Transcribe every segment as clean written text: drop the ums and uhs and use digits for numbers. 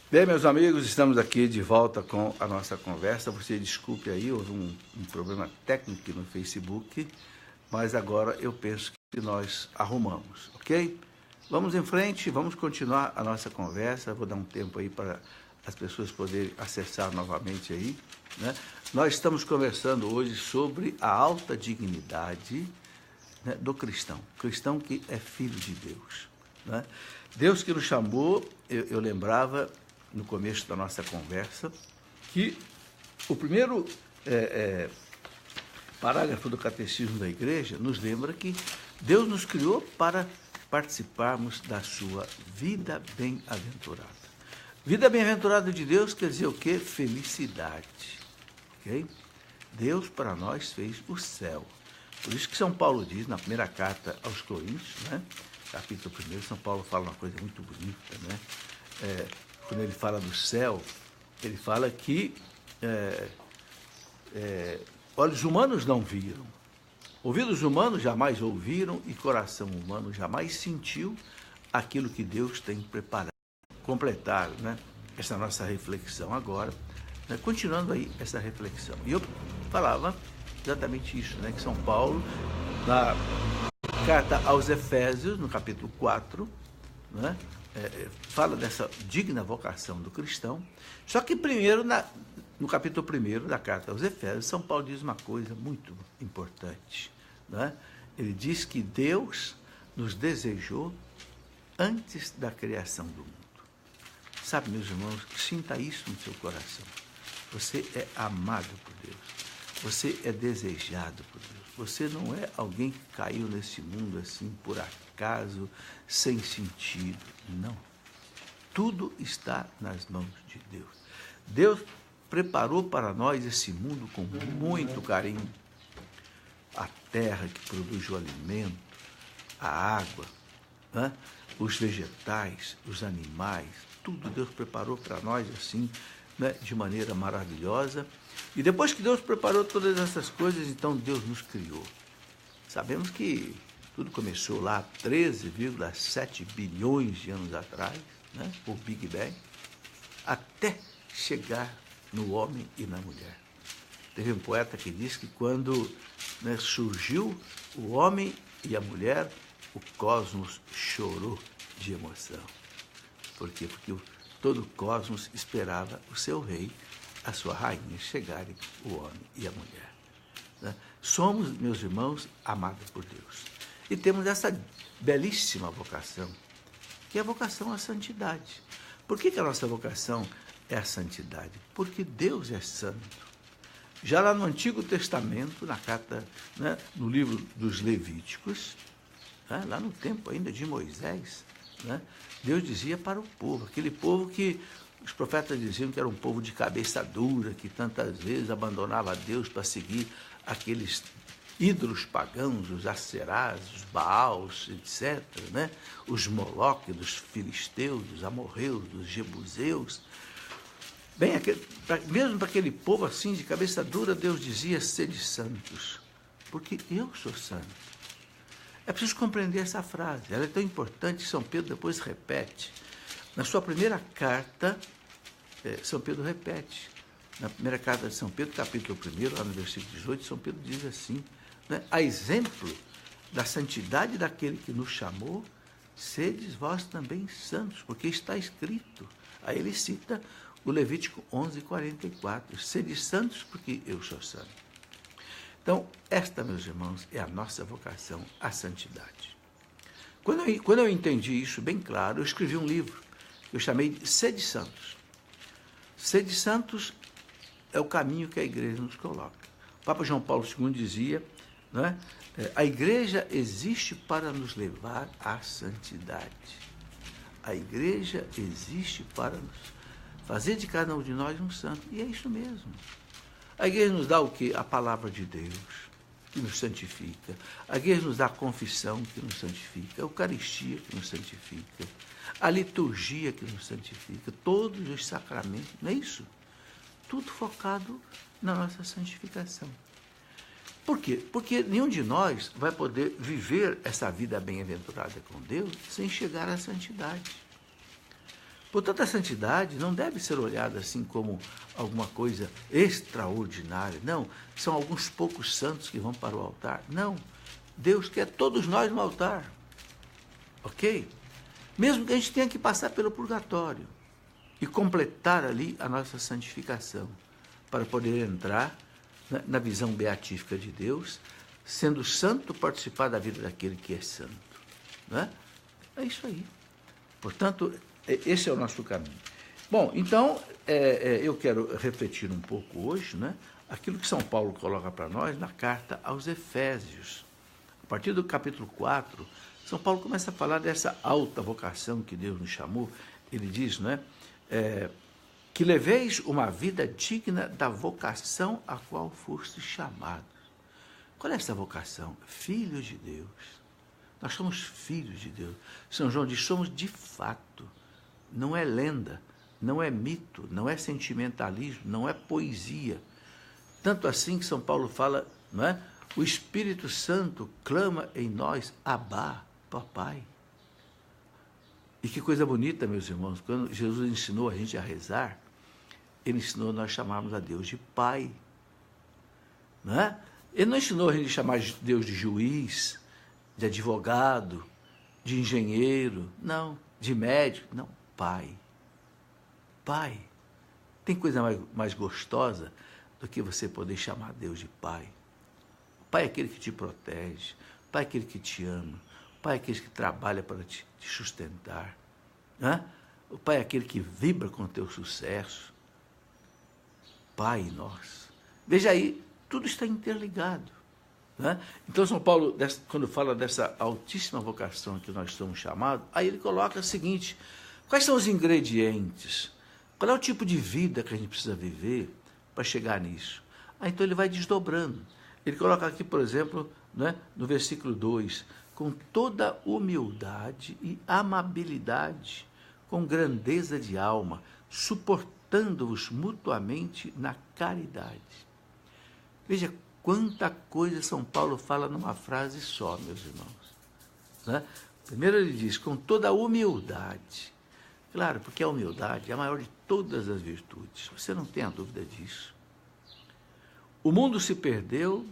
Bem, meus amigos, estamos aqui de volta com a nossa conversa. Você desculpe aí, houve um problema técnico no Facebook, mas agora eu penso que nós arrumamos, ok? Vamos em frente, vamos continuar a nossa conversa. Vou dar um tempo aí para as pessoas poderem acessar novamente aí, né? Nós estamos conversando hoje sobre a alta dignidade, né, do cristão, cristão que é filho de Deus, né? Deus que nos chamou, eu lembrava no começo da nossa conversa, que o primeiro parágrafo do Catecismo da Igreja nos lembra que Deus nos criou para participarmos da sua vida bem-aventurada. Vida bem-aventurada de Deus quer dizer o quê? Felicidade. Okay? Deus para nós fez o céu. Por isso que São Paulo diz na primeira carta aos Coríntios, né? Capítulo 1, São Paulo fala uma coisa muito bonita, né? Quando ele fala do céu, ele fala que olhos humanos não viram, ouvidos humanos jamais ouviram e coração humano jamais sentiu aquilo que Deus tem preparado. Completar, né, essa nossa reflexão agora, né, continuando aí essa reflexão. E eu falava exatamente isso, né, que São Paulo, na carta aos Efésios, no capítulo 4, né, fala dessa digna vocação do cristão. Só que primeiro, no capítulo 1 da carta aos Efésios, São Paulo diz uma coisa muito importante, né? Ele diz que Deus nos desejou antes da criação do mundo. Sabe, meus irmãos, sinta isso no seu coração. Você é amado por Deus. Você é desejado por Deus. Você não é alguém que caiu nesse mundo assim por acaso, sem sentido. Não. Tudo está nas mãos de Deus. Deus preparou para nós esse mundo com muito carinho. A terra que produz o alimento, a água, né? Os vegetais, os animais, tudo Deus preparou para nós assim, né? De maneira maravilhosa. E depois que Deus preparou todas essas coisas, então Deus nos criou. Sabemos que tudo começou lá 13,7 bilhões de anos atrás, né, por Big Bang, até chegar no homem e na mulher. Teve um poeta que disse que quando, né, surgiu o homem e a mulher, o cosmos chorou de emoção. Por quê? Porque todo o cosmos esperava o seu rei, a sua rainha chegarem, o homem e a mulher. Né? Somos, meus irmãos, amados por Deus. E temos essa belíssima vocação, que é a vocação à santidade. Por que a nossa vocação é a santidade? Porque Deus é santo. Já lá no Antigo Testamento, na carta, né, no livro dos Levíticos, né, lá no tempo ainda de Moisés, né, Deus dizia para o povo, aquele povo que os profetas diziam que era um povo de cabeça dura, que tantas vezes abandonava Deus para seguir aqueles ídolos pagãos, os Aserás, os Baals, etc., né? Os Moloque dos filisteus, dos amorreus, dos jebuseus. Bem, mesmo para aquele povo assim, de cabeça dura, Deus dizia, sede santos, porque eu sou santo. É preciso compreender essa frase, ela é tão importante que São Pedro depois repete. Na sua primeira carta, São Pedro repete. Na primeira carta de São Pedro, capítulo 1, lá no versículo 18, São Pedro diz assim, né, a exemplo da santidade daquele que nos chamou, sedes vós também santos, porque está escrito. Aí ele cita o Levítico 11:44, sedes santos porque eu sou santo. Então, esta, meus irmãos, é a nossa vocação à santidade. Quando eu entendi isso bem claro, eu escrevi um livro, eu chamei de Sede Santos. Sede Santos é o caminho que a igreja nos coloca. O Papa João Paulo II dizia, né, a igreja existe para nos levar à santidade. A igreja existe para nos fazer de cada um de nós um santo. E é isso mesmo. A igreja nos dá o quê? A palavra de Deus, que nos santifica. A igreja nos dá a confissão, que nos santifica. A Eucaristia, que nos santifica. A liturgia, que nos santifica. Todos os sacramentos, não é isso? Tudo focado na nossa santificação. Por quê? Porque nenhum de nós vai poder viver essa vida bem-aventurada com Deus sem chegar à santidade. Portanto, a santidade não deve ser olhada assim como alguma coisa extraordinária. Não, são alguns poucos santos que vão para o altar. Não, Deus quer todos nós no altar. Ok? Mesmo que a gente tenha que passar pelo purgatório e completar ali a nossa santificação, para poder entrar na visão beatífica de Deus, sendo santo, participar da vida daquele que é santo. Não é? É isso aí. Portanto, esse é o nosso caminho. Bom, então, eu quero refletir um pouco hoje, né, aquilo que São Paulo coloca para nós na carta aos Efésios. A partir do capítulo 4, São Paulo começa a falar dessa alta vocação que Deus nos chamou. Ele diz, né, que leveis uma vida digna da vocação a qual foste chamados. Qual é essa vocação? Filhos de Deus. Nós somos filhos de Deus. São João diz, somos de fato. Não é lenda, não é mito, não é sentimentalismo, não é poesia. Tanto assim que São Paulo fala, não é? O Espírito Santo clama em nós, Abá, papai. E que coisa bonita, meus irmãos, quando Jesus ensinou a gente a rezar, ele ensinou nós chamarmos a Deus de Pai. Não é? Ele não ensinou a gente a chamar Deus de juiz, de advogado, de engenheiro, não, de médico, não, Pai. Pai. Tem coisa mais gostosa do que você poder chamar Deus de Pai. O Pai é aquele que te protege, o Pai é aquele que te ama, o Pai é aquele que trabalha para te sustentar. Né? O Pai é aquele que vibra com o teu sucesso. Pai nosso. Veja aí, tudo está interligado. Né? Então, São Paulo, quando fala dessa altíssima vocação que nós somos chamados, aí ele coloca o seguinte, quais são os ingredientes? Qual é o tipo de vida que a gente precisa viver para chegar nisso? Então ele vai desdobrando. Ele coloca aqui, por exemplo, né, no versículo 2, com toda humildade e amabilidade, com grandeza de alma, suportando-os mutuamente na caridade. Veja quanta coisa São Paulo fala numa frase só, meus irmãos. Né? Primeiro ele diz, com toda a humildade. Claro, porque a humildade é a maior de todas as virtudes. Você não tem a dúvida disso. O mundo se perdeu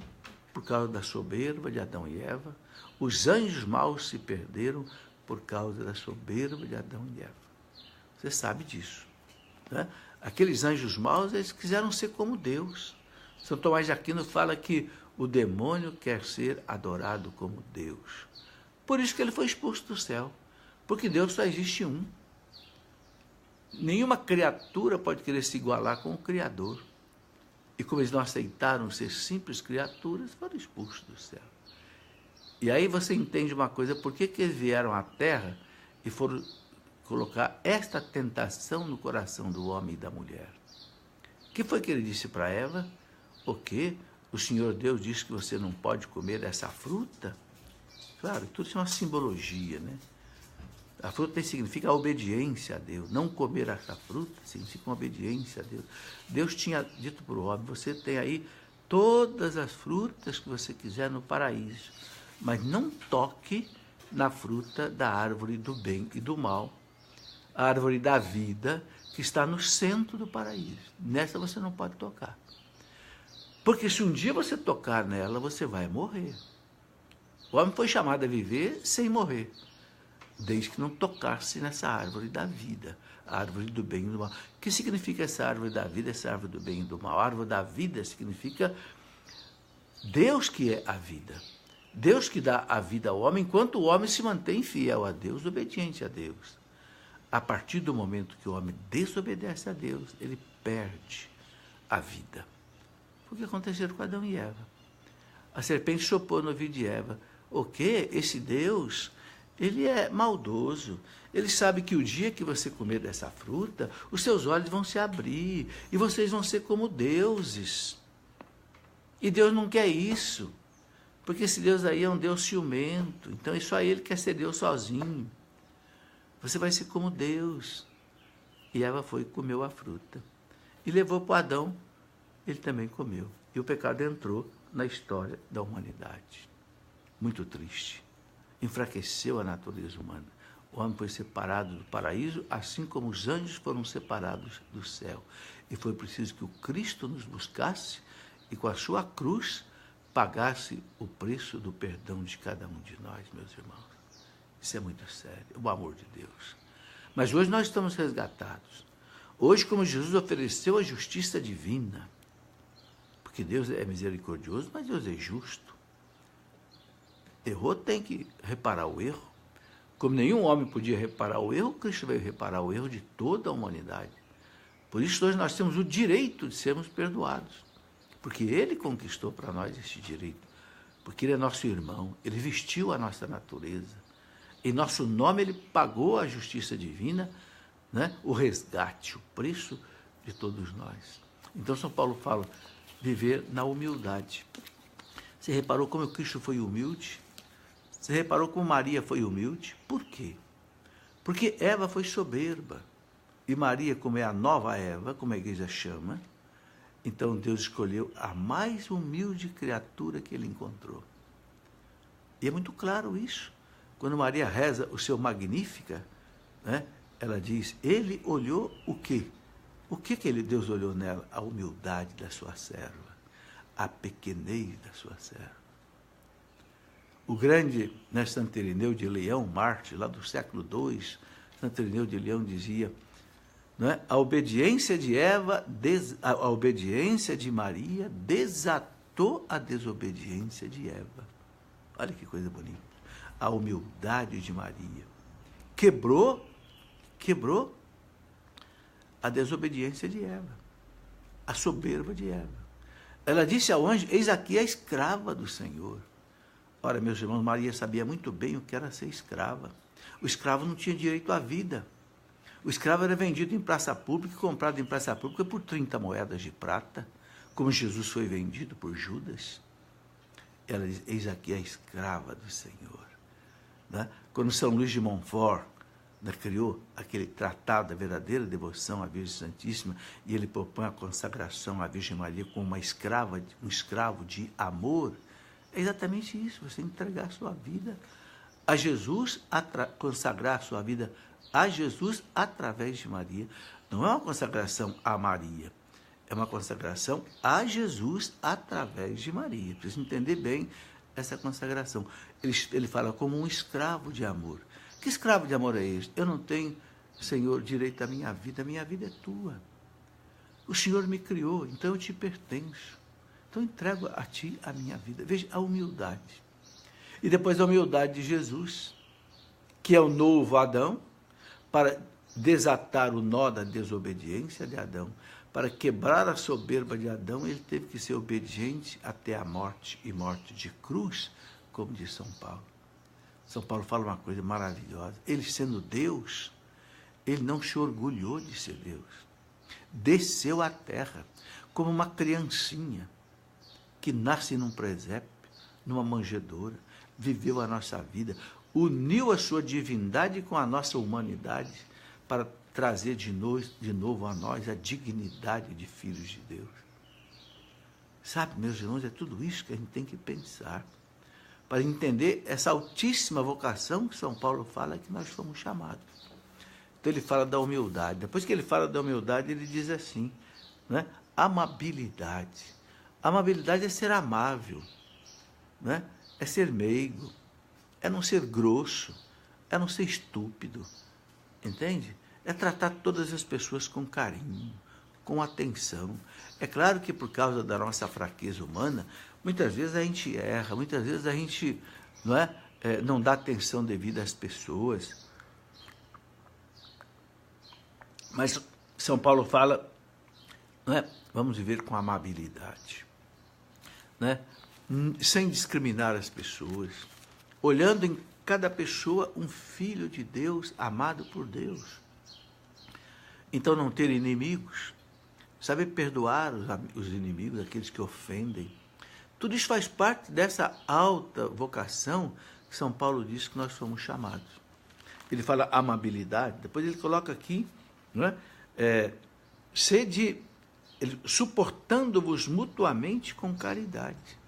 por causa da soberba de Adão e Eva. Os anjos maus se perderam por causa da soberba de Adão e Eva. Você sabe disso. Né? Aqueles anjos maus, eles quiseram ser como Deus. São Tomás de Aquino fala que o demônio quer ser adorado como Deus. Por isso que ele foi expulso do céu. Porque Deus só existe um. Nenhuma criatura pode querer se igualar com o Criador. E como eles não aceitaram ser simples criaturas, foram expulsos do céu. E aí você entende uma coisa, por que eles vieram à Terra e foram colocar esta tentação no coração do homem e da mulher? O que foi que ele disse para Eva? O quê? O Senhor Deus disse que você não pode comer essa fruta? Claro, tudo isso é uma simbologia, né? A fruta significa a obediência a Deus. Não comer essa fruta significa uma obediência a Deus. Deus tinha dito para o homem, você tem aí todas as frutas que você quiser no paraíso, mas não toque na fruta da árvore do bem e do mal, a árvore da vida que está no centro do paraíso. Nessa você não pode tocar. Porque se um dia você tocar nela, você vai morrer. O homem foi chamado a viver sem morrer, desde que não tocasse nessa árvore da vida, a árvore do bem e do mal. O que significa essa árvore da vida, essa árvore do bem e do mal? A árvore da vida significa Deus que é a vida. Deus que dá a vida ao homem, enquanto o homem se mantém fiel a Deus, obediente a Deus. A partir do momento que o homem desobedece a Deus, ele perde a vida. Foi o que aconteceu com Adão e Eva. A serpente chopou no ouvido de Eva. O quê? Esse Deus, ele é maldoso. Ele sabe que o dia que você comer dessa fruta, os seus olhos vão se abrir e vocês vão ser como deuses. E Deus não quer isso, porque esse Deus aí é um Deus ciumento. Então, isso aí ele quer ser Deus sozinho. Você vai ser como Deus. E Eva foi e comeu a fruta. E levou para Adão, ele também comeu. E o pecado entrou na história da humanidade. Muito triste. Enfraqueceu a natureza humana. O homem foi separado do paraíso, assim como os anjos foram separados do céu. E foi preciso que o Cristo nos buscasse e com a sua cruz pagasse o preço do perdão de cada um de nós, meus irmãos. Isso é muito sério, o amor de Deus. Mas hoje nós estamos resgatados. Hoje, como Jesus ofereceu a justiça divina, porque Deus é misericordioso, mas Deus é justo. Errou, tem que reparar o erro. Como nenhum homem podia reparar o erro, Cristo veio reparar o erro de toda a humanidade. Por isso, hoje nós temos o direito de sermos perdoados. Porque Ele conquistou para nós esse direito. Porque Ele é nosso irmão, Ele vestiu a nossa natureza. Em nosso nome, Ele pagou a justiça divina, né? O resgate, o preço de todos nós. Então, São Paulo fala, viver na humildade. Você reparou como o Cristo foi humilde? Você reparou como Maria foi humilde? Por quê? Porque Eva foi soberba. E Maria, como é a nova Eva, como a igreja chama, então Deus escolheu a mais humilde criatura que ele encontrou. E é muito claro isso. Quando Maria reza o seu Magnífica, né, ela diz, ele olhou o quê? O que Deus olhou nela? A humildade da sua serva, a pequenez da sua serva. O grande, né, Santo Irineu de Leão, mártir, lá do século II, Santo Irineu de Leão dizia, né, a obediência de Eva, a obediência de Maria desatou a desobediência de Eva. Olha que coisa bonita. A humildade de Maria quebrou a desobediência de Eva, a soberba de Eva. Ela disse ao anjo, eis aqui a escrava do Senhor. Ora, meus irmãos, Maria sabia muito bem o que era ser escrava. O escravo não tinha direito à vida. O escravo era vendido em praça pública, comprado em praça pública por 30 moedas de prata, como Jesus foi vendido por Judas. Ela diz, eis aqui a escrava do Senhor. Né? Quando São Luís de Montfort, né, criou aquele tratado da verdadeira devoção à Virgem Santíssima, e ele propõe a consagração à Virgem Maria como uma escrava, um escravo de amor, é exatamente isso, você entregar a sua vida a Jesus, consagrar a sua vida a Jesus através de Maria. Não é uma consagração a Maria, é uma consagração a Jesus através de Maria. Precisa entender bem essa consagração. Ele fala como um escravo de amor. Que escravo de amor é este? Eu não tenho, Senhor, direito à minha vida é tua. O Senhor me criou, então eu te pertenço. Então entrego a ti a minha vida. Veja a humildade. E depois a humildade de Jesus, que é o novo Adão, para desatar o nó da desobediência de Adão, para quebrar a soberba de Adão, ele teve que ser obediente até a morte, e morte de cruz, como diz São Paulo. São Paulo fala uma coisa maravilhosa. Ele sendo Deus, ele não se orgulhou de ser Deus. Desceu à terra como uma criancinha que nasce num presépio, numa manjedoura, viveu a nossa vida, uniu a sua divindade com a nossa humanidade para trazer de novo a nós a dignidade de filhos de Deus. Sabe, meus irmãos, é tudo isso que a gente tem que pensar para entender essa altíssima vocação que São Paulo fala que nós fomos chamados. Então ele fala da humildade. Depois que ele fala da humildade, ele diz assim, né? Amabilidade. Amabilidade é ser amável, né? É ser meigo, é não ser grosso, é não ser estúpido, entende? É tratar todas as pessoas com carinho, com atenção. É claro que por causa da nossa fraqueza humana, muitas vezes a gente erra, muitas vezes a gente não dá atenção devida às pessoas. Mas São Paulo fala, vamos viver com amabilidade, sem discriminar as pessoas, olhando em cada pessoa um filho de Deus, amado por Deus. Então não ter inimigos, saber perdoar os inimigos, aqueles que ofendem. Tudo isso faz parte dessa alta vocação que São Paulo diz que nós somos chamados. Ele fala amabilidade, depois ele coloca aqui, suportando-vos mutuamente com caridade.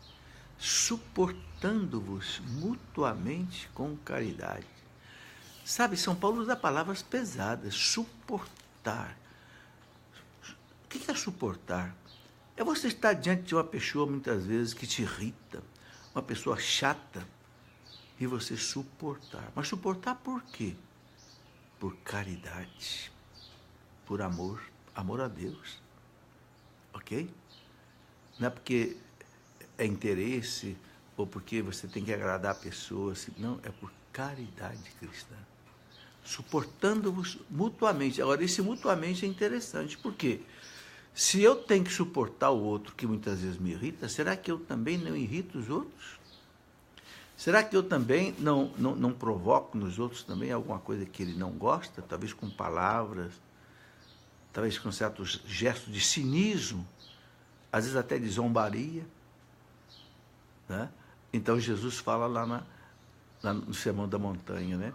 Suportando-vos mutuamente com caridade. Sabe, São Paulo usa palavras pesadas, suportar. O que é suportar? É você estar diante de uma pessoa, muitas vezes, que te irrita, uma pessoa chata, e você suportar. Mas suportar por quê? Por caridade, por amor, amor a Deus. Ok? Não é porque é interesse ou porque você tem que agradar a pessoa, não, é por caridade cristã. Suportando-vos mutuamente. Agora, esse mutuamente é interessante, por quê? Se eu tenho que suportar o outro que muitas vezes me irrita, será que eu também não irrito os outros? Será que eu também não provoco nos outros também alguma coisa que ele não gosta? Talvez com palavras, talvez com certos gestos de cinismo, às vezes até de zombaria, né? Então Jesus fala lá no Sermão da Montanha, né?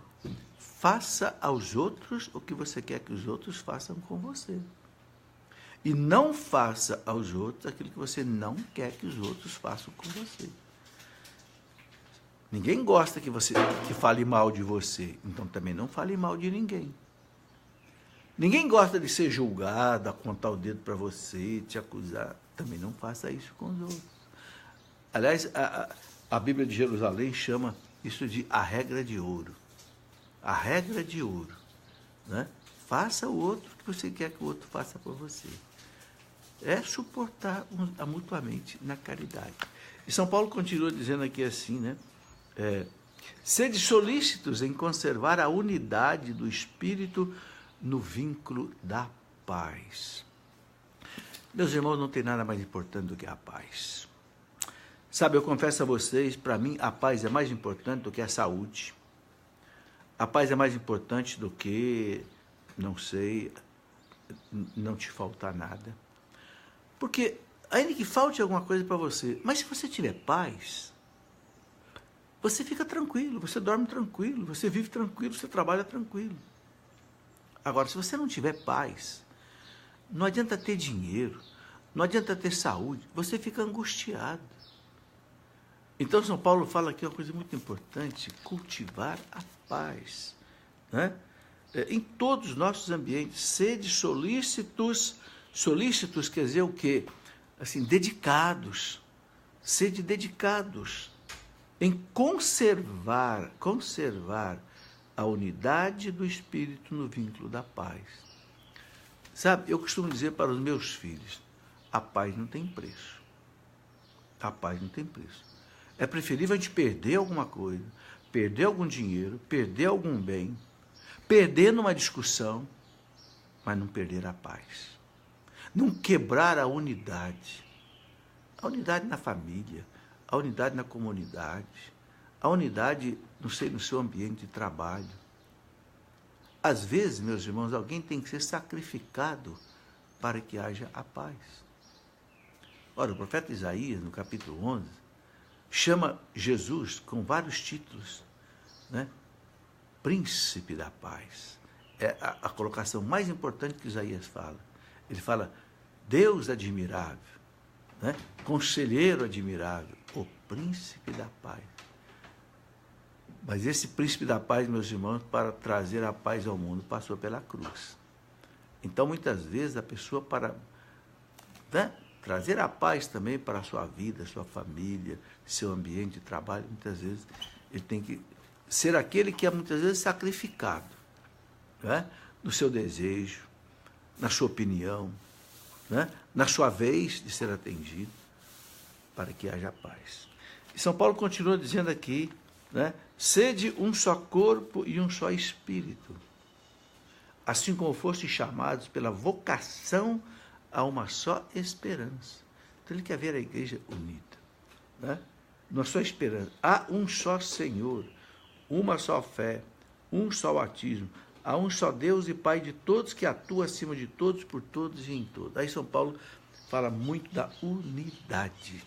Faça aos outros o que você quer que os outros façam com você. E não faça aos outros aquilo que você não quer que os outros façam com você. Ninguém gosta que fale mal de você, então também não fale mal de ninguém. Ninguém gosta de ser julgado, apontar o dedo para você, te acusar. Também não faça isso com os outros. Aliás, a Bíblia de Jerusalém chama isso de a regra de ouro. A regra de ouro, né? Faça o outro que você quer que o outro faça por você. É suportar mutuamente na caridade. E São Paulo continua dizendo aqui assim, né? Sede solícitos em conservar a unidade do Espírito no vínculo da paz. Meus irmãos, não tem nada mais importante do que a paz. Sabe, eu confesso a vocês, para mim a paz é mais importante do que a saúde. A paz é mais importante do que, não sei, não te faltar nada. Porque, ainda que falte alguma coisa para você, mas se você tiver paz, você fica tranquilo, você dorme tranquilo, você vive tranquilo, você trabalha tranquilo. Agora, se você não tiver paz, não adianta ter dinheiro, não adianta ter saúde, você fica angustiado. Então, São Paulo fala aqui uma coisa muito importante, cultivar a paz, né? Em todos os nossos ambientes, sede solícitos quer dizer o quê? Assim, dedicados, sede dedicados em conservar a unidade do Espírito no vínculo da paz. Sabe, eu costumo dizer para os meus filhos, a paz não tem preço. A paz não tem preço. É preferível a gente perder alguma coisa, perder algum dinheiro, perder algum bem, perder numa discussão, mas não perder a paz. Não quebrar a unidade. A unidade na família, a unidade na comunidade, a unidade, não sei, no seu ambiente de trabalho. Às vezes, meus irmãos, alguém tem que ser sacrificado para que haja a paz. Ora, o profeta Isaías, no capítulo 11, chama Jesus com vários títulos, né? Príncipe da paz. É a colocação mais importante que Isaías fala. Ele fala, Deus admirável, né? Conselheiro admirável, o príncipe da paz. Mas esse príncipe da paz, meus irmãos, para trazer a paz ao mundo, passou pela cruz. Então, muitas vezes, a pessoa, para, né, trazer a paz também para a sua vida, sua família, seu ambiente de trabalho, muitas vezes, ele tem que ser aquele que é, muitas vezes, sacrificado, né, no seu desejo, na sua opinião, né, na sua vez de ser atendido, para que haja paz. E São Paulo continua dizendo aqui, né, sede um só corpo e um só espírito, assim como fossem chamados pela vocação a uma só esperança. Então ele quer ver a igreja unida, né? Uma só esperança. Há um só Senhor, uma só fé, um só batismo, há um só Deus e Pai de todos, que atua acima de todos, por todos e em todos. Aí São Paulo fala muito da unidade.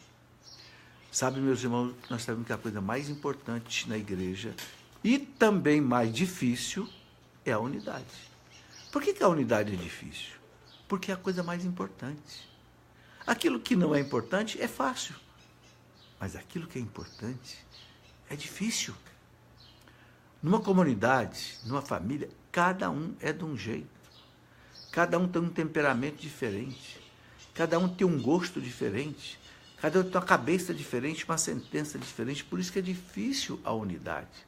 Sabe, meus irmãos, nós sabemos que a coisa mais importante na igreja e também mais difícil é a unidade. Por que a unidade é difícil? Porque é a coisa mais importante. Aquilo que não é importante é fácil, mas aquilo que é importante é difícil. Numa comunidade, numa família, cada um é de um jeito. Cada um tem um temperamento diferente. Cada um tem um gosto diferente. Cada um tem uma cabeça diferente, uma sentença diferente. Por isso que é difícil a unidade.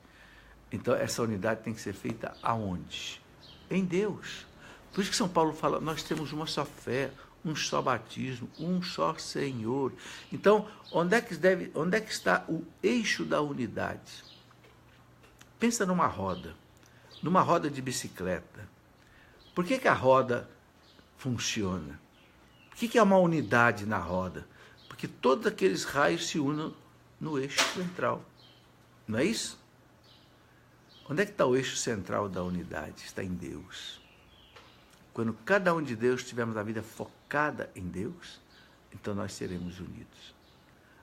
Então, essa unidade tem que ser feita aonde? Em Deus. Por isso que São Paulo fala, nós temos uma só fé, um só batismo, um só Senhor. Então, onde é que está o eixo da unidade? Pensa numa roda de bicicleta. Por que a roda funciona? Por que há uma unidade na roda? Porque todos aqueles raios se unem no eixo central. Não é isso? Onde é que está o eixo central da unidade? Está em Deus. Quando cada um de Deus tivermos a vida focada em Deus, então nós seremos unidos.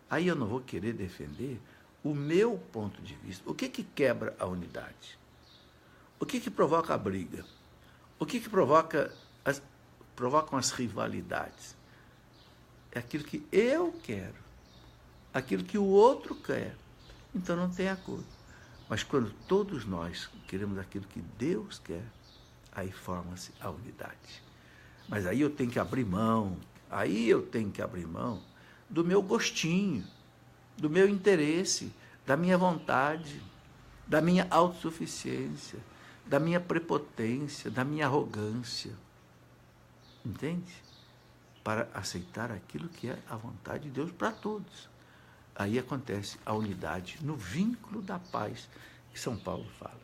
Aí eu não vou querer defender o meu ponto de vista. O que quebra a unidade? O que provoca a briga? O que provocam as rivalidades? É aquilo que eu quero, aquilo que o outro quer. Então não tem acordo. Mas quando todos nós queremos aquilo que Deus quer, aí forma-se a unidade. Mas aí eu tenho que abrir mão, do meu gostinho, do meu interesse, da minha vontade, da minha autossuficiência, da minha prepotência, da minha arrogância. Entende? Para aceitar aquilo que é a vontade de Deus para todos. Aí acontece a unidade no vínculo da paz que São Paulo fala.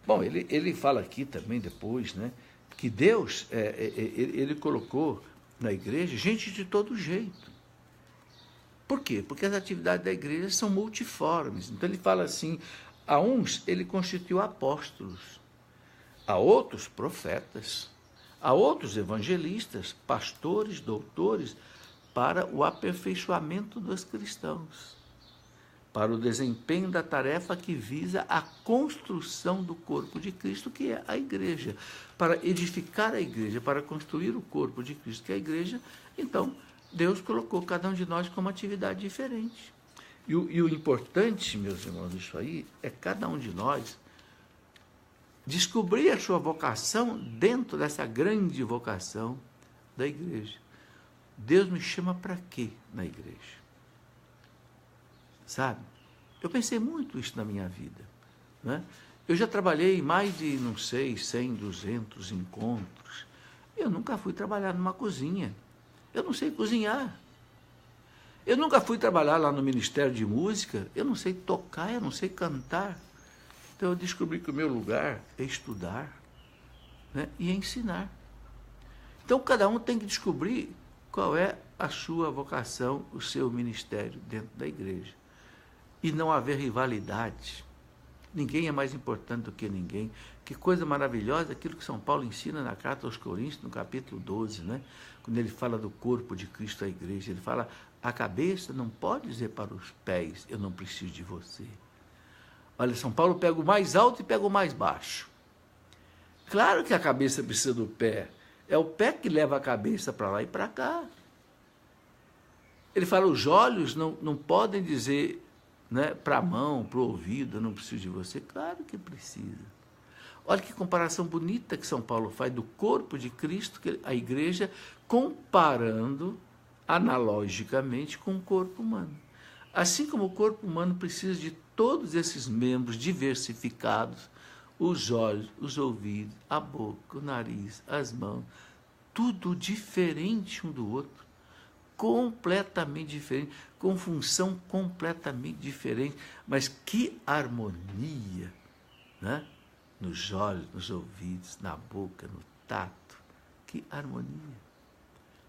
Bom, ele fala aqui também depois, né, que Deus, ele colocou na igreja gente de todo jeito. Por quê? Porque as atividades da igreja são multiformes. Então ele fala assim, a uns ele constituiu apóstolos, a outros profetas, a outros evangelistas, pastores, doutores, para o aperfeiçoamento dos cristãos, para o desempenho da tarefa que visa a construção do corpo de Cristo, que é a igreja, para edificar a igreja, para construir o corpo de Cristo, que é a igreja. Então, Deus colocou cada um de nós com uma atividade diferente. E o importante, meus irmãos, isso aí, é cada um de nós descobrir a sua vocação dentro dessa grande vocação da igreja. Deus me chama para quê na igreja? Sabe? Eu pensei muito isso na minha vida, né? Eu já trabalhei em mais de, 100, 200 encontros. Eu nunca fui trabalhar numa cozinha. Eu não sei cozinhar. Eu nunca fui trabalhar lá no Ministério de Música. Eu não sei tocar, eu não sei cantar. Então eu descobri que o meu lugar é estudar, né, e ensinar. Então cada um tem que descobrir qual é a sua vocação, o seu ministério dentro da igreja. E não haver rivalidade. Ninguém é mais importante do que ninguém. Que coisa maravilhosa aquilo que São Paulo ensina na carta aos Coríntios, no capítulo 12, né? Quando ele fala do corpo de Cristo à igreja. Ele fala, a cabeça não pode dizer para os pés, eu não preciso de você. Olha, São Paulo pega o mais alto e pega o mais baixo. Claro que a cabeça precisa do pé. É o pé que leva a cabeça para lá e para cá. Ele fala, os olhos não podem dizer, né, para a mão, para o ouvido, eu não preciso de você. Claro que precisa. Olha que comparação bonita que São Paulo faz do corpo de Cristo, a igreja, comparando analogicamente com o corpo humano. Assim como o corpo humano precisa de todos esses membros diversificados, os olhos, os ouvidos, a boca, o nariz, as mãos, tudo diferente um do outro, completamente diferente, com função completamente diferente, mas que harmonia, né? Nos olhos, nos ouvidos, na boca, no tato, que harmonia.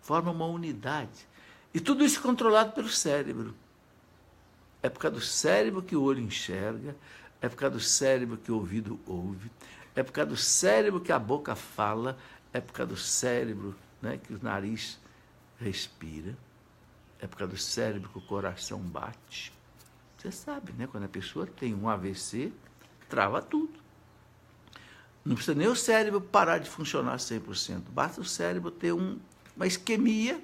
Forma uma unidade. E tudo isso controlado pelo cérebro. É por causa do cérebro que o olho enxerga, é por causa do cérebro que o ouvido ouve, é por causa do cérebro que a boca fala, é por causa do cérebro, né, que o nariz respira, é por causa do cérebro que o coração bate. Você sabe, né, quando a pessoa tem um AVC, trava tudo. Não precisa nem o cérebro parar de funcionar 100%, basta o cérebro ter uma isquemia,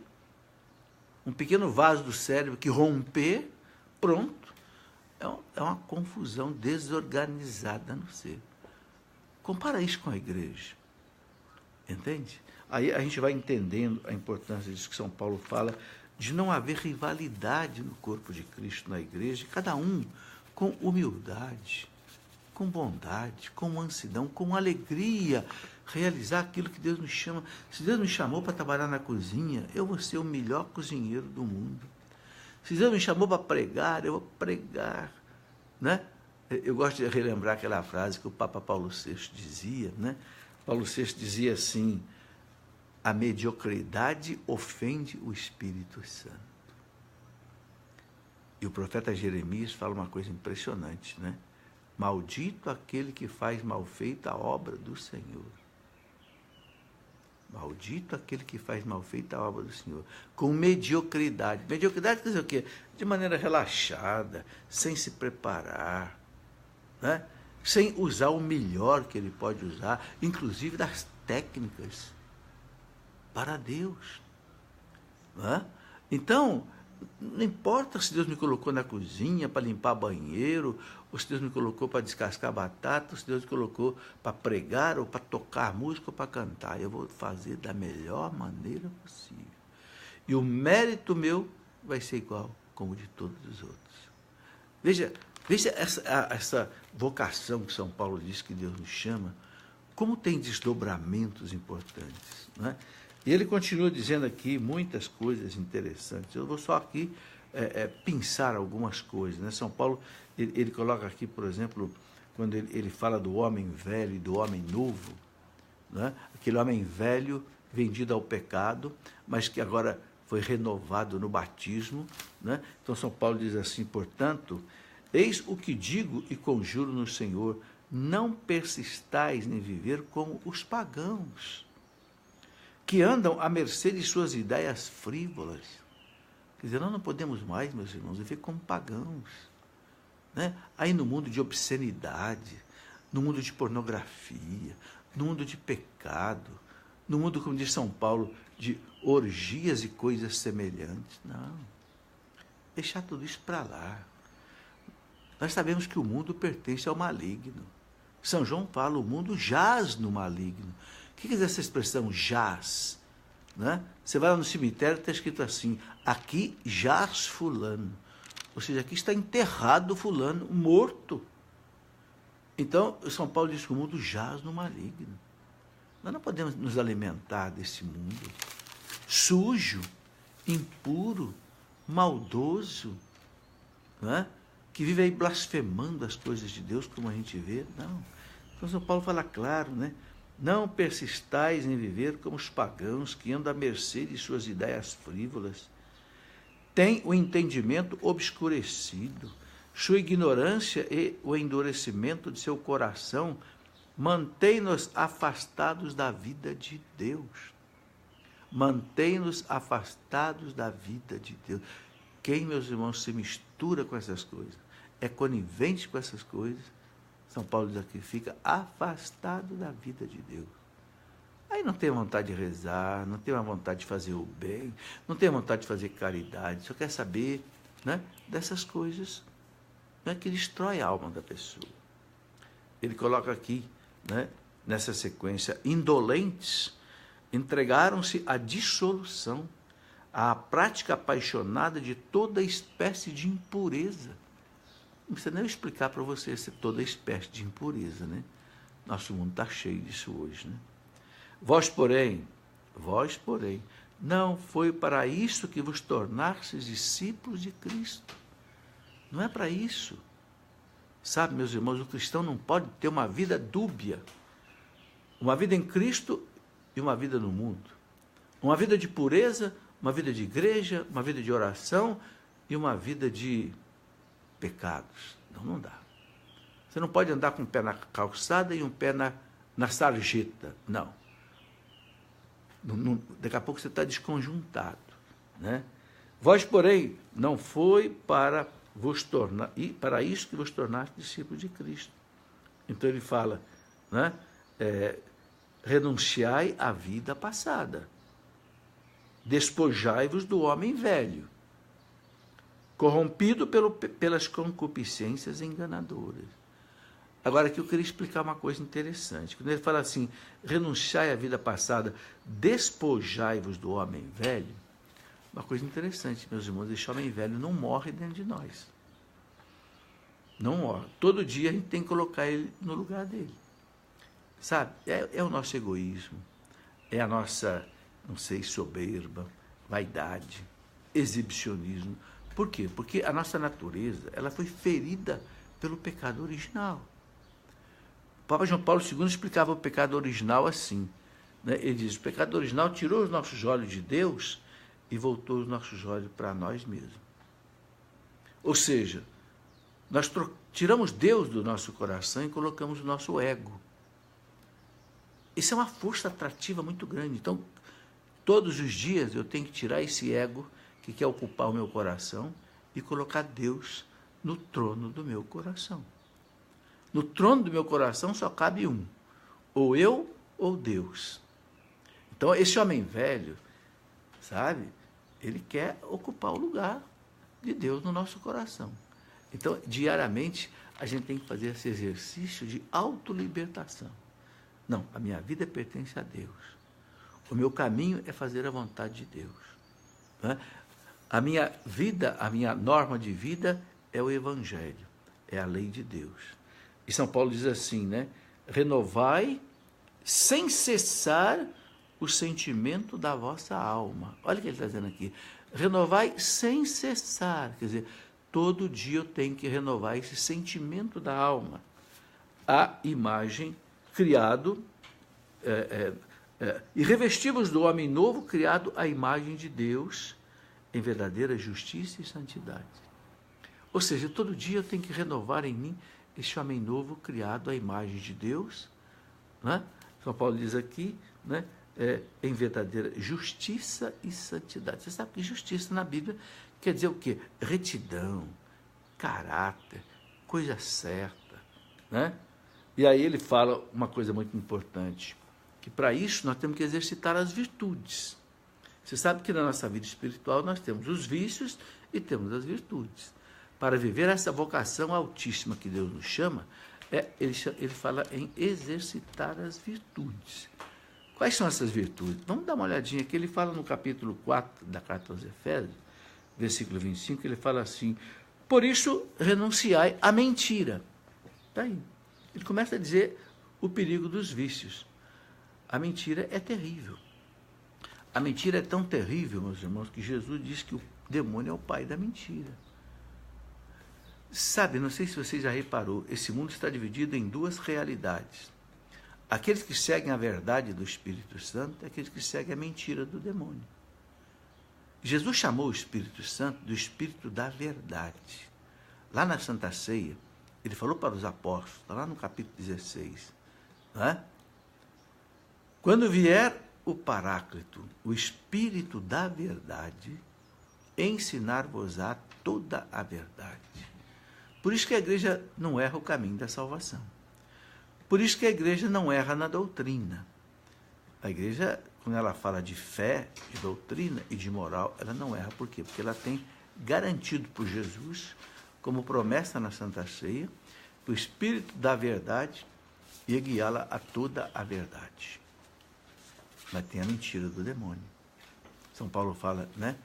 um pequeno vaso do cérebro que romper, pronto, é uma confusão desorganizada no ser. Compara isso com a igreja. Entende? Aí a gente vai entendendo a importância disso que São Paulo fala, de não haver rivalidade no corpo de Cristo, na igreja, cada um com humildade, com bondade, com mansidão, com alegria, realizar aquilo que Deus nos chama. Se Deus me chamou para trabalhar na cozinha, eu vou ser o melhor cozinheiro do mundo. Se Deus me chamou para pregar, eu vou pregar, né? Eu gosto de relembrar aquela frase que o Papa Paulo VI dizia, né? Paulo VI dizia assim: a mediocridade ofende o Espírito Santo. E o profeta Jeremias fala uma coisa impressionante, né? Maldito aquele que faz mal feita a obra do Senhor. Maldito aquele que faz mal feita a obra do Senhor. Com mediocridade. Mediocridade quer dizer o quê? De maneira relaxada, sem se preparar, né? Sem usar o melhor que ele pode usar, inclusive das técnicas, para Deus. Né? Então, não importa se Deus me colocou na cozinha para limpar banheiro, ou se Deus me colocou para descascar batata, ou se Deus me colocou para pregar, ou para tocar música, ou para cantar. Eu vou fazer da melhor maneira possível. E o mérito meu vai ser igual como de todos os outros. Veja essa vocação que São Paulo diz que Deus nos chama, como tem desdobramentos importantes, né? E ele continua dizendo aqui muitas coisas interessantes. Eu vou só aqui pensar algumas coisas, né? São Paulo, ele coloca aqui, por exemplo, quando ele fala do homem velho e do homem novo, né? Aquele homem velho vendido ao pecado, mas que agora foi renovado no batismo, né? Então São Paulo diz assim: portanto, eis o que digo e conjuro no Senhor, não persistais em viver como os pagãos, que andam à mercê de suas ideias frívolas. Quer dizer, nós não podemos mais, meus irmãos, viver como pagãos, né? Aí no mundo de obscenidade, no mundo de pornografia, no mundo de pecado, no mundo, como diz São Paulo, de orgias e coisas semelhantes. Não. Deixar tudo isso para lá. Nós sabemos que o mundo pertence ao maligno. São João fala, o mundo jaz no maligno. O que quer dizer essa expressão jaz? Né? Você vai lá no cemitério e está escrito assim: aqui jaz fulano. Ou seja, aqui está enterrado fulano, morto. Então, São Paulo diz que o mundo jaz no maligno. Nós não podemos nos alimentar desse mundo sujo, impuro, maldoso, né? Que vive aí blasfemando as coisas de Deus, como a gente vê. Não. Então, São Paulo fala claro, né? Não persistais em viver como os pagãos, que andam à mercê de suas ideias frívolas. Tem o entendimento obscurecido, sua ignorância e o endurecimento de seu coração mantém-nos afastados da vida de Deus. Mantém-nos afastados da vida de Deus. Quem, meus irmãos, se mistura com essas coisas, é conivente com essas coisas, São Paulo diz aqui, fica afastado da vida de Deus. Aí não tem vontade de rezar, não tem uma vontade de fazer o bem, não tem vontade de fazer caridade, só quer saber, né, dessas coisas, né, que destrói a alma da pessoa. Ele coloca aqui, né, nessa sequência: indolentes, entregaram-se à dissolução, à prática apaixonada de toda espécie de impureza. Não precisa nem eu explicar para você toda espécie de impureza, né? Nosso mundo está cheio disso hoje, né? Vós, porém, não foi para isso que vos tornastes discípulos de Cristo. Não é para isso. Sabe, meus irmãos, o cristão não pode ter uma vida dúbia. Uma vida em Cristo e uma vida no mundo. Uma vida de pureza, uma vida de igreja, uma vida de oração e uma vida de pecados. Não dá. Você não pode andar com um pé na calçada e um pé na sarjeta. Não. Daqui a pouco você está desconjuntado, né? Vós, porém, não foi para vos tornar, e para isso que vos tornaste discípulos de Cristo. Então ele fala, né? Renunciai à vida passada, despojai-vos do homem velho, corrompido pelas concupiscências enganadoras. Agora, aqui eu queria explicar uma coisa interessante. Quando ele fala assim, renunciai à vida passada, despojai-vos do homem velho, uma coisa interessante, meus irmãos, esse homem velho não morre dentro de nós. Não morre. Todo dia a gente tem que colocar ele no lugar dele. Sabe? É o nosso egoísmo, é a nossa, não sei, soberba, vaidade, exibicionismo. Por quê? Porque a nossa natureza, ela foi ferida pelo pecado original. O Papa João Paulo II explicava o pecado original assim, né? Ele diz, o pecado original tirou os nossos olhos de Deus e voltou os nossos olhos para nós mesmos. Ou seja, nós tiramos Deus do nosso coração e colocamos o nosso ego. Isso é uma força atrativa muito grande. Então, todos os dias eu tenho que tirar esse ego que quer ocupar o meu coração e colocar Deus no trono do meu coração. No trono do meu coração só cabe um, ou eu ou Deus. Então, esse homem velho, sabe, ele quer ocupar o lugar de Deus no nosso coração. Então, diariamente, a gente tem que fazer esse exercício de autolibertação. Não, a minha vida pertence a Deus. O meu caminho é fazer a vontade de Deus. Né? A minha vida, a minha norma de vida é o Evangelho, é a lei de Deus. E São Paulo diz assim, né? Renovai sem cessar o sentimento da vossa alma. Olha o que ele está dizendo aqui. Renovai sem cessar. Quer dizer, todo dia eu tenho que renovar esse sentimento da alma. A imagem criado, e revestivos do homem novo, criado à imagem de Deus, em verdadeira justiça e santidade. Ou seja, todo dia eu tenho que renovar em mim esse homem novo, criado à imagem de Deus, né? São Paulo diz aqui, né? Em verdadeira justiça e santidade. Você sabe que justiça na Bíblia quer dizer o quê? Retidão, caráter, coisa certa, né? E aí ele fala uma coisa muito importante, que para isso nós temos que exercitar as virtudes. Você sabe que na nossa vida espiritual nós temos os vícios e temos as virtudes. Para viver essa vocação altíssima que Deus nos chama, ele fala em exercitar as virtudes. Quais são essas virtudes? Vamos dar uma olhadinha aqui. Ele fala no capítulo 4 da carta aos Efésios, versículo 25, ele fala assim, por isso renunciai à mentira. Está aí. Ele começa a dizer o perigo dos vícios. A mentira é terrível. A mentira é tão terrível, meus irmãos, que Jesus diz que o demônio é o pai da mentira. Sabe, não sei se você já reparou, esse mundo está dividido em duas realidades. Aqueles que seguem a verdade do Espírito Santo e aqueles que seguem a mentira do demônio. Jesus chamou o Espírito Santo do Espírito da verdade. Lá na Santa Ceia, ele falou para os apóstolos, lá no capítulo 16, não é? Quando vier o Paráclito, o Espírito da verdade, ensinar-vos-á toda a verdade. Por isso que a igreja não erra o caminho da salvação. Por isso que a igreja não erra na doutrina. A igreja, quando ela fala de fé, de doutrina e de moral, ela não erra. Por quê? Porque ela tem garantido por Jesus, como promessa na Santa Ceia, o Espírito da verdade ia guiá-la a toda a verdade. Mas tem a mentira do demônio. São Paulo fala, né?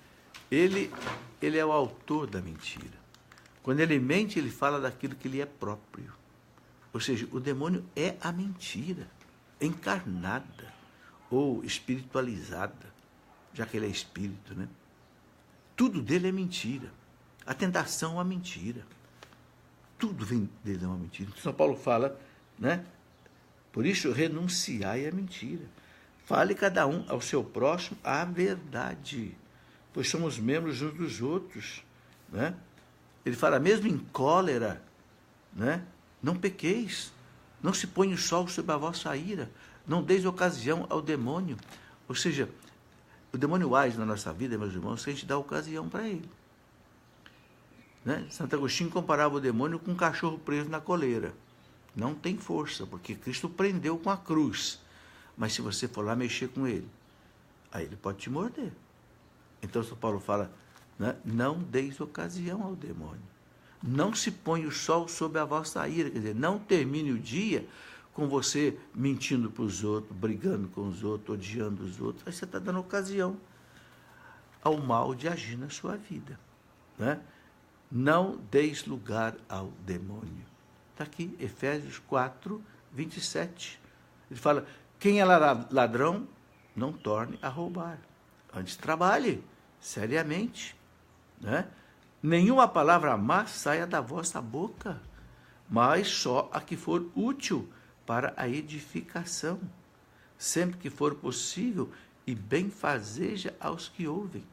Ele é o autor da mentira. Quando ele mente, ele fala daquilo que lhe é próprio. Ou seja, o demônio é a mentira, encarnada ou espiritualizada, já que ele é espírito, né? Tudo dele é mentira. A tentação é uma mentira. Tudo vem dele é uma mentira. São Paulo fala, né? Por isso, renunciai à mentira. Fale cada um ao seu próximo a verdade, pois somos membros uns dos outros, né? Ele fala, mesmo em cólera, né? Não pequeis, não se ponha o sol sobre a vossa ira, não deis ocasião ao demônio. Ou seja, o demônio age na nossa vida, meus irmãos, se a gente dá ocasião para ele. Né? Santo Agostinho comparava o demônio com um cachorro preso na coleira. Não tem força, porque Cristo prendeu com a cruz. Mas se você for lá mexer com ele, aí ele pode te morder. Então, São Paulo fala, né? Não deis ocasião ao demônio. Não se põe o sol sob a vossa ira, quer dizer, não termine o dia com você mentindo para os outros, brigando com os outros, odiando os outros. Aí você está dando ocasião ao mal de agir na sua vida, né? Não deis lugar ao demônio. Está aqui, Efésios 4, 27. Ele fala, quem é ladrão, não torne a roubar. Antes trabalhe, seriamente, né? Nenhuma palavra má saia da vossa boca, mas só a que for útil para a edificação, sempre que for possível, e benfazeja aos que ouvem.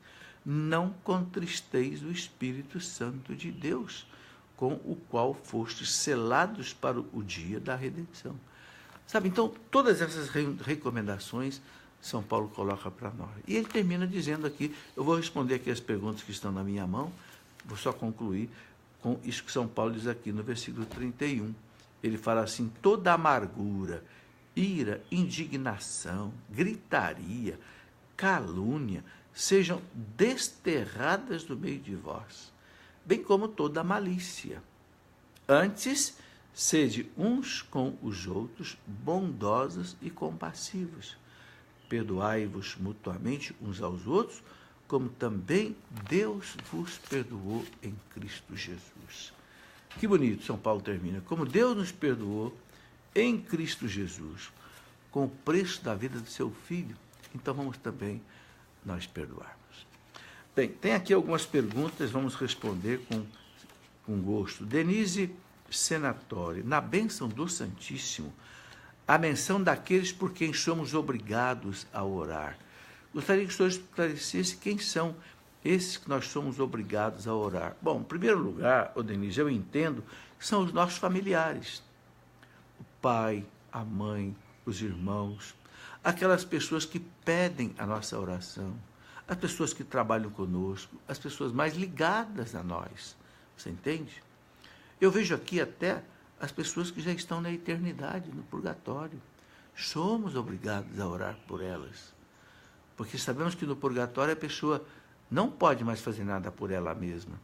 Não contristeis o Espírito Santo de Deus, com o qual fostes selados para o dia da redenção. Sabe, então, todas essas recomendações São Paulo coloca para nós. E ele termina dizendo aqui, eu vou responder aqui as perguntas que estão na minha mão, vou só concluir com isso que São Paulo diz aqui no versículo 31. Ele fala assim, toda amargura, ira, indignação, gritaria, calúnia, sejam desterradas do meio de vós, bem como toda malícia. Antes, sede uns com os outros bondosos e compassivos. Perdoai-vos mutuamente uns aos outros, como também Deus vos perdoou em Cristo Jesus. Que bonito, São Paulo termina. Como Deus nos perdoou em Cristo Jesus, com o preço da vida do seu Filho, então vamos também nós perdoarmos. Bem, tem aqui algumas perguntas, vamos responder com gosto. Denise Senatori, na bênção do Santíssimo, a menção daqueles por quem somos obrigados a orar. Gostaria que o senhor esclarecesse quem são esses que nós somos obrigados a orar. Bom, em primeiro lugar, Denise, eu entendo que são os nossos familiares. O pai, a mãe, os irmãos, aquelas pessoas que pedem a nossa oração, as pessoas que trabalham conosco, as pessoas mais ligadas a nós. Você entende? Eu vejo aqui até as pessoas que já estão na eternidade, no purgatório. Somos obrigados a orar por elas. Porque sabemos que no purgatório a pessoa não pode mais fazer nada por ela mesma.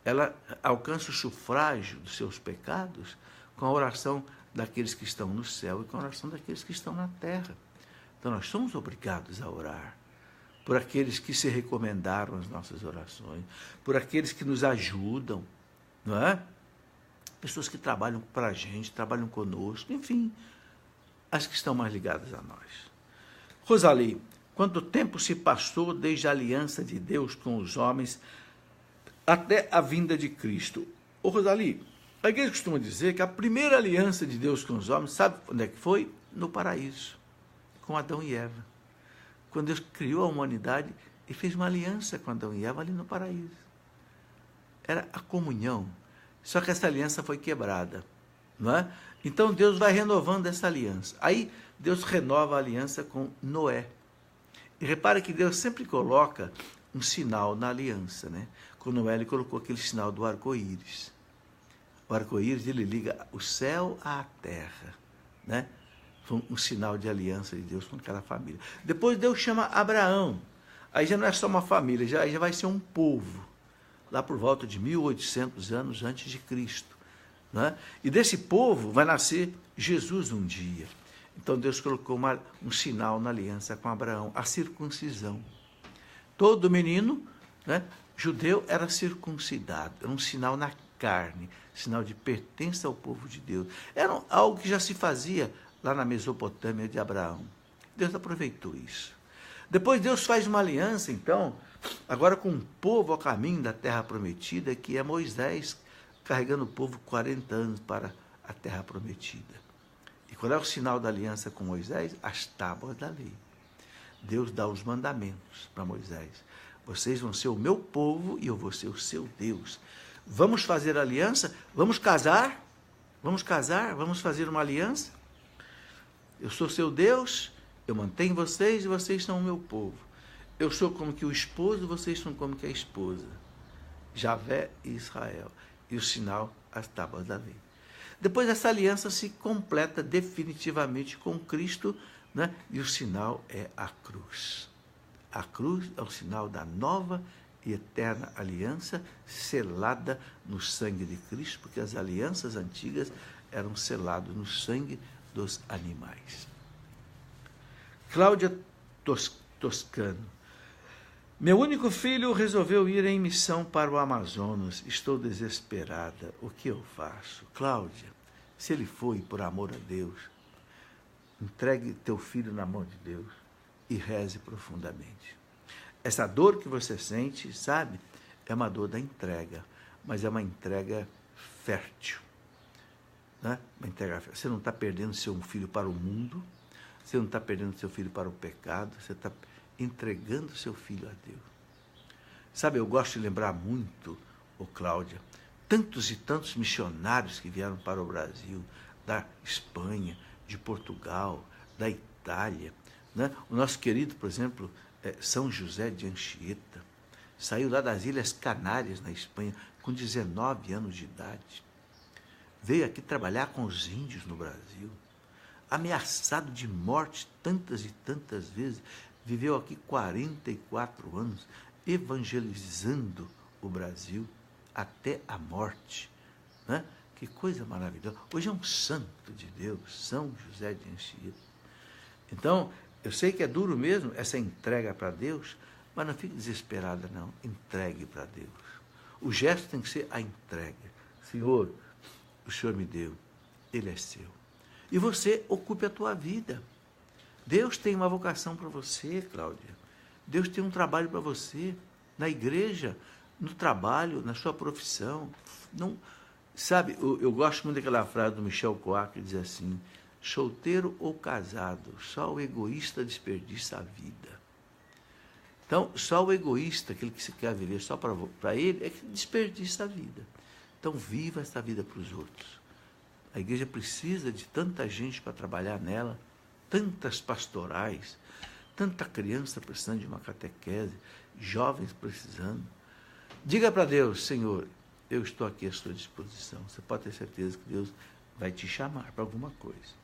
Ela alcança o sufrágio dos seus pecados com a oração daqueles que estão no céu e com a oração daqueles que estão na terra. Então, nós somos obrigados a orar por aqueles que se recomendaram as nossas orações, por aqueles que nos ajudam, não é? Pessoas que trabalham para a gente, trabalham conosco, enfim, as que estão mais ligadas a nós. Rosali, quanto tempo se passou desde a aliança de Deus com os homens até a vinda de Cristo? Ô Rosali, a igreja costuma dizer que a primeira aliança de Deus com os homens, sabe onde é que foi? No paraíso, com Adão e Eva. Quando Deus criou a humanidade, Ele fez uma aliança com Adão e Eva ali no paraíso. Era a comunhão. Só que essa aliança foi quebrada, não é? Então Deus vai renovando essa aliança. Aí Deus renova a aliança com Noé. E repara que Deus sempre coloca um sinal na aliança, né? Com Noé ele colocou aquele sinal do arco-íris. O arco-íris ele liga o céu à terra, né? Foi um sinal de aliança de Deus com aquela família. Depois Deus chama Abraão. Aí já não é só uma família, já vai ser um povo. Lá por volta de 1800 anos antes de Cristo, né? E desse povo vai nascer Jesus um dia. Então Deus colocou um sinal na aliança com Abraão, a circuncisão. Todo menino, né, judeu era circuncidado, era um sinal na carne, sinal de pertença ao povo de Deus. Era algo que já se fazia lá na Mesopotâmia de Abraão. Deus aproveitou isso. Depois Deus faz uma aliança, então, agora com um povo ao caminho da terra prometida, que é Moisés, carregando o povo 40 anos para a terra prometida. E qual é o sinal da aliança com Moisés? As tábuas da lei. Deus dá os mandamentos para Moisés. Vocês vão ser o meu povo e eu vou ser o seu Deus. Vamos fazer aliança? Vamos casar? Vamos casar? Vamos fazer uma aliança? Eu sou seu Deus, eu mantenho vocês e vocês são o meu povo. Eu sou como que o esposo, vocês são como que a esposa. Javé e Israel. E o sinal, as tábuas da lei. Depois essa aliança se completa definitivamente com Cristo, né? E o sinal é a cruz. A cruz é o sinal da nova e eterna aliança selada no sangue de Cristo, porque as alianças antigas eram seladas no sangue dos animais. Cláudia Toscano. Meu único filho resolveu ir em missão para o Amazonas. Estou desesperada. O que eu faço? Cláudia, se ele foi por amor a Deus, entregue teu filho na mão de Deus e reze profundamente. Essa dor que você sente, sabe, é uma dor da entrega, mas é uma entrega fértil. Né? Uma entrega fértil. Você não está perdendo seu filho para o mundo, você não está perdendo seu filho para o pecado, você está entregando seu filho a Deus. Sabe, eu gosto de lembrar muito, Cláudia, tantos e tantos missionários que vieram para o Brasil, da Espanha, de Portugal, da Itália. Né? O nosso querido, por exemplo, São José de Anchieta, saiu lá das Ilhas Canárias, na Espanha, com 19 anos de idade. Veio aqui trabalhar com os índios no Brasil, ameaçado de morte tantas e tantas vezes, viveu aqui 44 anos, evangelizando o Brasil até a morte. Né? Que coisa maravilhosa. Hoje é um santo de Deus, São José de Anchieta. Então, eu sei que é duro mesmo essa entrega para Deus, mas não fique desesperada, não. Entregue para Deus. O gesto tem que ser a entrega. Senhor, o Senhor me deu, Ele é seu. E você ocupe a tua vida. Deus tem uma vocação para você, Cláudia. Deus tem um trabalho para você, na igreja, no trabalho, na sua profissão. Não, sabe, eu gosto muito daquela frase do Michel Coa, que diz assim: solteiro ou casado, só o egoísta desperdiça a vida. Então, só o egoísta, aquele que se quer viver só para ele, é que desperdiça a vida. Então, viva essa vida para os outros. A igreja precisa de tanta gente para trabalhar nela, tantas pastorais, tanta criança precisando de uma catequese, jovens precisando. Diga para Deus: Senhor, eu estou aqui à sua disposição. Você pode ter certeza que Deus vai te chamar para alguma coisa.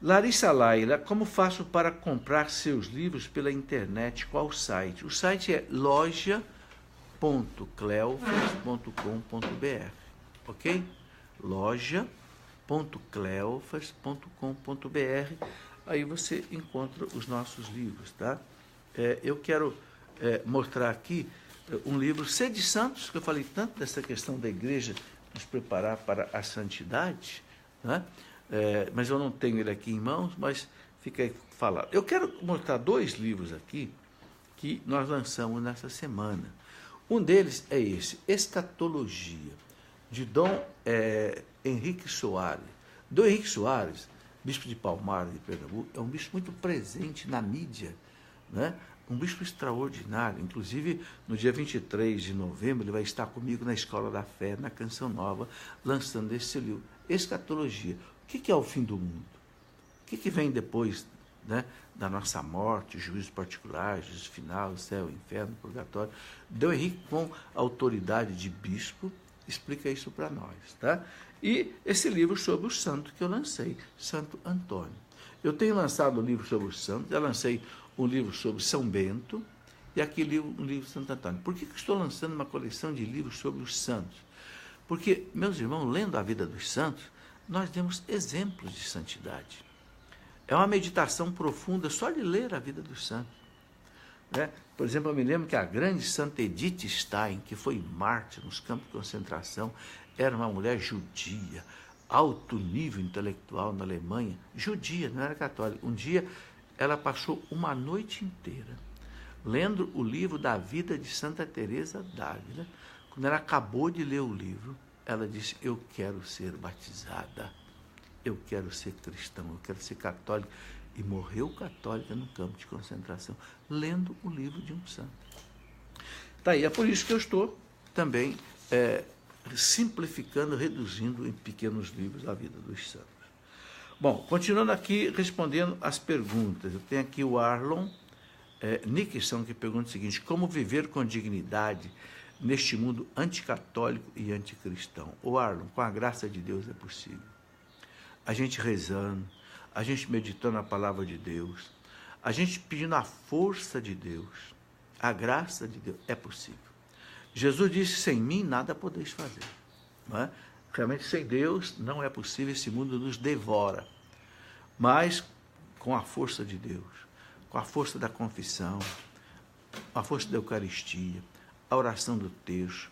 Larissa Laila, como faço para comprar seus livros pela internet? Qual o site? O site é loja.cleofas.com.br, ok? loja.cleofas.com.br. Aí você encontra os nossos livros, tá? Eu quero mostrar aqui um livro, Sede Santos, que eu falei tanto dessa questão da igreja nos preparar para a santidade, né? Mas eu não tenho ele aqui em mãos, mas fica aí falado. Eu quero mostrar 2 livros aqui que nós lançamos nessa semana. Um deles é esse, Escatologia, de Dom Henrique Soares. Dom Henrique Soares, bispo de Palmares de Pernambuco, é um bispo muito presente na mídia, né? Um bispo extraordinário. Inclusive, no dia 23 de novembro, ele vai estar comigo na Escola da Fé, na Canção Nova, lançando esse livro, Escatologia. O que é o fim do mundo? O que vem depois, né, da nossa morte, juízo particular, juízo final, céu, inferno, purgatório? Dom Henrique, com autoridade de bispo, explica isso para nós, tá? E esse livro sobre o santo que eu lancei, Santo Antônio. Eu tenho lançado um livro sobre os santos, já lancei um livro sobre São Bento e aqui um livro sobre Santo Antônio. Por que estou lançando uma coleção de livros sobre os santos? Porque, meus irmãos, lendo a vida dos santos, nós temos exemplos de santidade. É uma meditação profunda só de ler a vida dos santos. Né? Por exemplo, eu me lembro que a grande Santa Edith Stein, que foi mártir nos campos de concentração, era uma mulher judia, alto nível intelectual na Alemanha, judia, não era católica. Um dia ela passou uma noite inteira lendo o livro da vida de Santa Teresa d'Ávila. Quando ela acabou de ler o livro, ela disse: eu quero ser batizada, eu quero ser cristão, eu quero ser católica. E morreu católica no campo de concentração, lendo o livro de um santo. Tá aí, é por isso que eu estou também simplificando, reduzindo em pequenos livros a vida dos santos. Bom, continuando aqui, respondendo as perguntas. Eu tenho aqui o Arlon Nixon, que pergunta o seguinte: como viver com dignidade neste mundo anticatólico e anticristão? O Arlon, com a graça de Deus é possível. A gente rezando, a gente meditando a palavra de Deus, a gente pedindo a força de Deus, A graça de Deus é possível. Jesus disse, sem mim nada podeis fazer. Não é? Realmente, sem Deus não é possível, esse mundo nos devora. Mas, com a força de Deus, com a força da confissão, a força da Eucaristia, a oração do terço,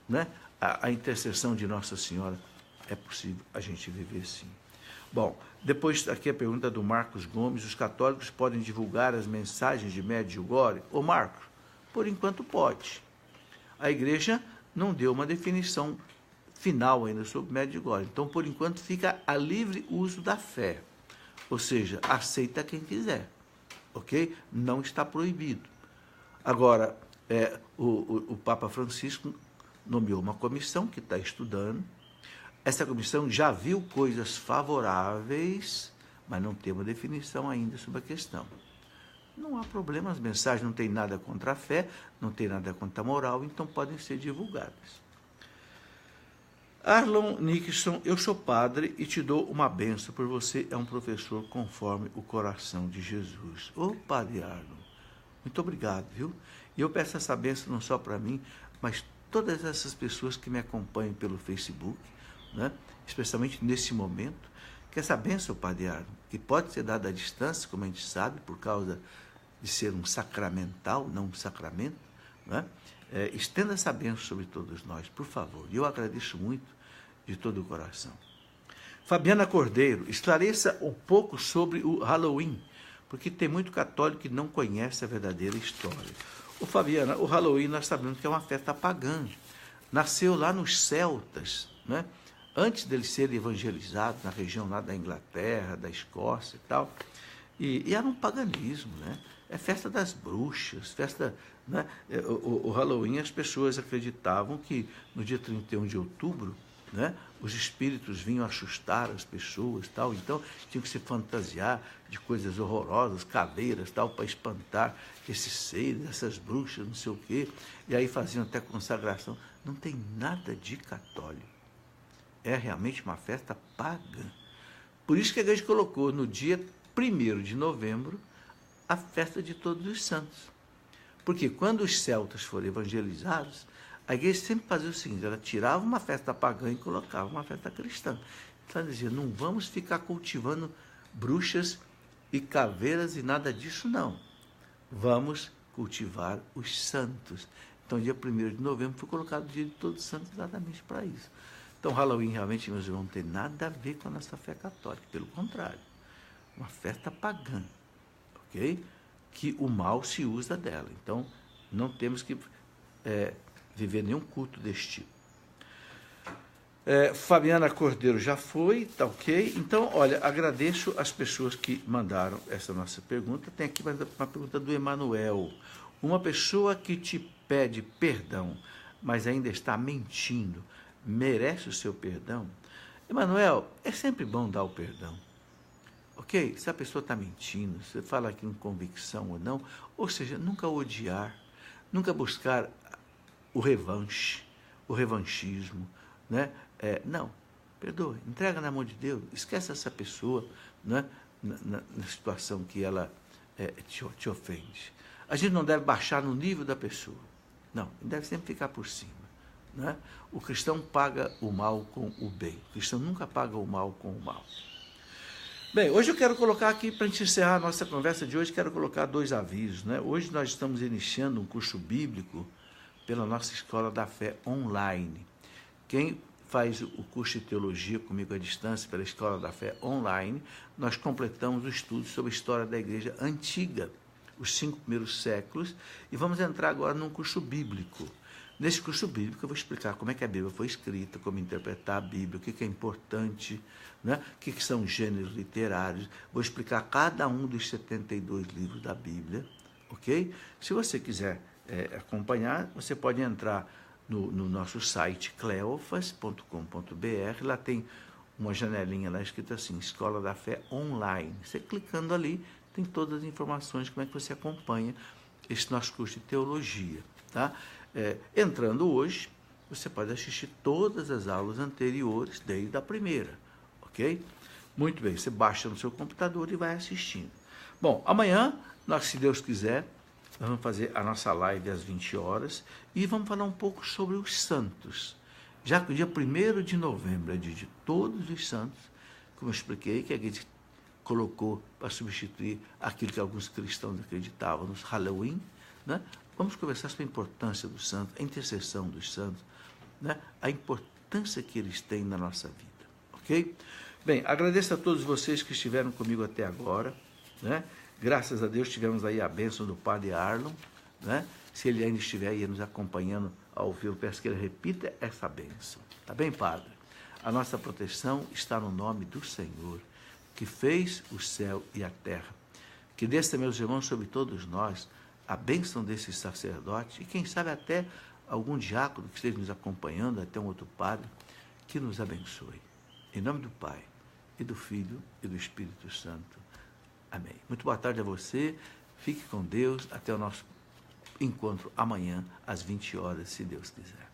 né? A intercessão de Nossa Senhora, é possível a gente viver sim. Bom, depois aqui a pergunta do Marcos Gomes, os católicos podem divulgar as mensagens de Medjugorje? Ô Marcos, por enquanto pode. A igreja não deu uma definição final ainda sobre Medjugorje, então por enquanto fica a livre uso da fé, ou seja, aceita quem quiser, ok? Não está proibido. Agora, o Papa Francisco nomeou uma comissão que está estudando. Essa comissão já viu coisas favoráveis, mas não tem uma definição ainda sobre a questão. Não há problema, as mensagens não têm nada contra a fé, não tem nada contra a moral, então podem ser divulgadas. Arlon Nixon, eu sou padre e te dou uma benção, por você é um professor conforme o coração de Jesus. Ô, Padre Arlon, muito obrigado, viu? E eu peço essa benção não só para mim, mas todas essas pessoas que me acompanham pelo Facebook, né? Especialmente nesse momento, que essa bênção, Padre Arlon, que pode ser dada à distância, como a gente sabe, por causa de ser um sacramental, não um sacramento, né? Estenda essa bênção sobre todos nós, por favor. E eu agradeço muito de todo o coração. Fabiana Cordeiro, esclareça um pouco sobre o Halloween, porque tem muito católico que não conhece a verdadeira história. Ô Fabiana, o Halloween nós sabemos que é uma festa pagã. Nasceu lá nos celtas, né? Antes deles serem evangelizados na região lá da Inglaterra, da Escócia e tal. E era um paganismo, né? É festa das bruxas, festa, né? O Halloween, as pessoas acreditavam que no dia 31 de outubro, né, os espíritos vinham assustar as pessoas, tal, então tinham que se fantasiar de coisas horrorosas, caveiras, tal, para espantar esses seres, essas bruxas, não sei o quê, e aí faziam até consagração. Não tem nada de católico. É realmente uma festa pagã. Por isso que a igreja colocou no dia 1º de novembro a festa de Todos os Santos. Porque quando os celtas foram evangelizados, a igreja sempre fazia o seguinte, ela tirava uma festa pagã e colocava uma festa cristã. Então ela dizia, não vamos ficar cultivando bruxas e caveiras e nada disso, não. Vamos cultivar os santos. Então, dia 1º de novembro foi colocado o dia de Todos os Santos exatamente para isso. Então, Halloween realmente, meus irmãos, não tem nada a ver com a nossa fé católica. Pelo contrário, uma festa pagã, ok? Que o mal se usa dela. Então, não temos que viver nenhum culto deste tipo. Fabiana Cordeiro já foi, tá ok? Então, olha, agradeço as pessoas que mandaram essa nossa pergunta. Tem aqui uma pergunta do Emanuel. Uma pessoa que te pede perdão, mas ainda está mentindo, merece o seu perdão? Emanuel, é sempre bom dar o perdão. Ok? Se a pessoa está mentindo, você fala aqui com convicção ou não, ou seja, nunca odiar, nunca buscar o revanche, o revanchismo, né? Não, perdoe, entrega na mão de Deus, esquece essa pessoa, né? na situação que ela te ofende. A gente não deve baixar no nível da pessoa, não, deve sempre ficar por cima. Né? O cristão paga o mal com o bem, o cristão nunca paga o mal com o mal. Bem, hoje eu quero colocar aqui, para a gente encerrar a nossa conversa de hoje, quero colocar 2 avisos. Né? Hoje nós estamos iniciando um curso bíblico pela nossa Escola da Fé online. Quem faz o curso de teologia comigo à distância pela Escola da Fé online, nós completamos o estudo sobre a história da igreja antiga, os 5 primeiros séculos, e vamos entrar agora num curso bíblico. Nesse curso bíblico eu vou explicar como é que a Bíblia foi escrita, como interpretar a Bíblia, o que é importante, né? O que são gêneros literários. Vou explicar cada um dos 72 livros da Bíblia, ok? Se você quiser acompanhar, você pode entrar no nosso site cleofas.com.br, lá tem uma janelinha lá escrita assim, Escola da Fé Online. Você clicando ali, tem todas as informações de como é que você acompanha esse nosso curso de teologia, tá? Entrando hoje, você pode assistir todas as aulas anteriores, desde a primeira, ok? Muito bem, você baixa no seu computador e vai assistindo. Bom, amanhã, se Deus quiser, nós vamos fazer a nossa live às 20 horas e vamos falar um pouco sobre os santos. Já que o dia 1º de novembro é dia de todos os santos, como eu expliquei, que a gente colocou para substituir aquilo que alguns cristãos acreditavam nos Halloween, né? Vamos conversar sobre a importância dos santos, a intercessão dos santos, né? A importância que eles têm na nossa vida, ok? Bem, agradeço a todos vocês que estiveram comigo até agora, né? Graças a Deus tivemos aí a bênção do Padre Arlon, né? Se ele ainda estiver aí nos acompanhando ao vivo, peço que ele repita essa bênção. Tá bem, Padre? A nossa proteção está no nome do Senhor, que fez o céu e a terra. Que desça, meus irmãos, sobre todos nós, a bênção desse sacerdote e, quem sabe, até algum diácono que esteja nos acompanhando, até um outro padre, que nos abençoe. Em nome do Pai, e do Filho, e do Espírito Santo. Amém. Muito boa tarde a você. Fique com Deus. Até o nosso encontro amanhã, às 20 horas, se Deus quiser.